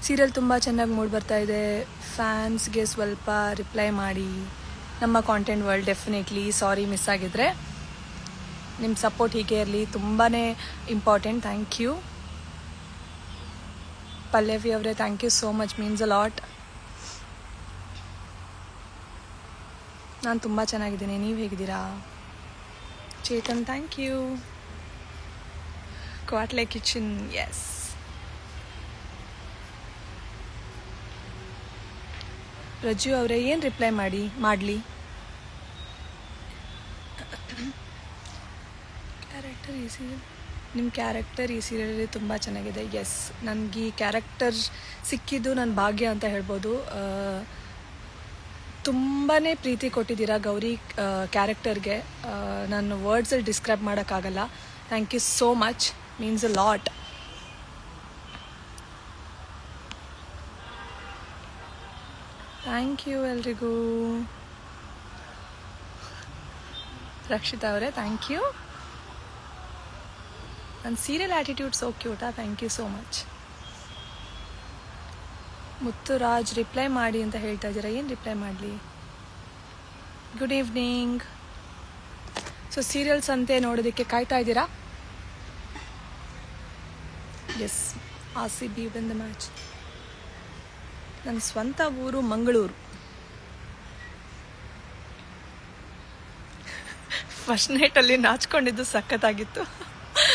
Serial ತುಂಬ ಚೆನ್ನಾಗಿ mood ಬರ್ತಾ ಇದೆ. ಫ್ಯಾನ್ಸ್ಗೆ ಸ್ವಲ್ಪ ರಿಪ್ಲೈ ಮಾಡಿ. ನಮ್ಮ content world definitely sorry miss ಆಗಿದ್ರೆ. ನಿಮ್ಮ ಸಪೋರ್ಟ್ ಹೀಗೆ ಇರಲಿ, ತುಂಬಾ ಇಂಪಾರ್ಟೆಂಟ್. ಥ್ಯಾಂಕ್ ಯು ಪಲ್ಲವಿ ಅವರೇ, thank you so much, means a lot. ನಾನು ತುಂಬ ಚೆನ್ನಾಗಿದ್ದೀನಿ, ನೀವು ಹೇಗಿದ್ದೀರಾ? Chetan, thank you. Kwatle kitchen, yes. Raju ಅವರೇ, ಏನು ರಿಪ್ಲೈ ಮಾಡಲಿ? ಕ್ಯಾರೆಕ್ಟರ್ ಈ ಸೀರಿಯಲ್, ನಿಮ್ಮ ಕ್ಯಾರೆಕ್ಟರ್ ಈ ಸೀರಿಯಲಲ್ಲಿ ತುಂಬ ಚೆನ್ನಾಗಿದೆ. ಎಸ್, ನನಗೆ ಈ ಕ್ಯಾರೆಕ್ಟರ್ ಸಿಕ್ಕಿದ್ದು ನನ್ನ ಭಾಗ್ಯ ಅಂತ ಹೇಳ್ಬೋದು. ತುಂಬಾ ಪ್ರೀತಿ ಕೊಟ್ಟಿದ್ದೀರಾ ಗೌರಿ ಕ್ಯಾರೆಕ್ಟರ್ಗೆ. ನಾನು ವರ್ಡ್ಸಲ್ಲಿ ಡಿಸ್ಕ್ರೈಬ್ ಮಾಡೋಕ್ಕಾಗಲ್ಲ. Thank you so much, means a lot. Thank you ಎಲ್ರಿಗೂ. ರಕ್ಷಿತಾ ಅವರೇ, ಥ್ಯಾಂಕ್ ಯು. ನನ್ನ ಸೀರಿಯಲ್ ಆ್ಯಟಿಟ್ಯೂಡ್ ಸೋ ಕ್ಯೂಟಾ, thank you so much. Muthuraj, reply ಮಾಡಿ ಅಂತ ಹೇಳ್ತಾ ಇದ್ದೀರಾ, ಏನು ರಿಪ್ಲೈ ಮಾಡಲಿ? Good evening. ಸೊ ಸೀರಿಯಲ್ಸ್ ಅಂತೆ ನೋಡೋದಕ್ಕೆ ಕಾಯ್ತಾ ಇದ್ದೀರಾ? Yes, RCB win the match. ನನ್ನ ಸ್ವಂತ ಊರು ಮಂಗಳೂರು. ಫಸ್ಟ್ ನೈಟಲ್ಲಿ ನಾಚ್ಕೊಂಡಿದ್ದು ಸಖತ್ತಾಗಿತ್ತು.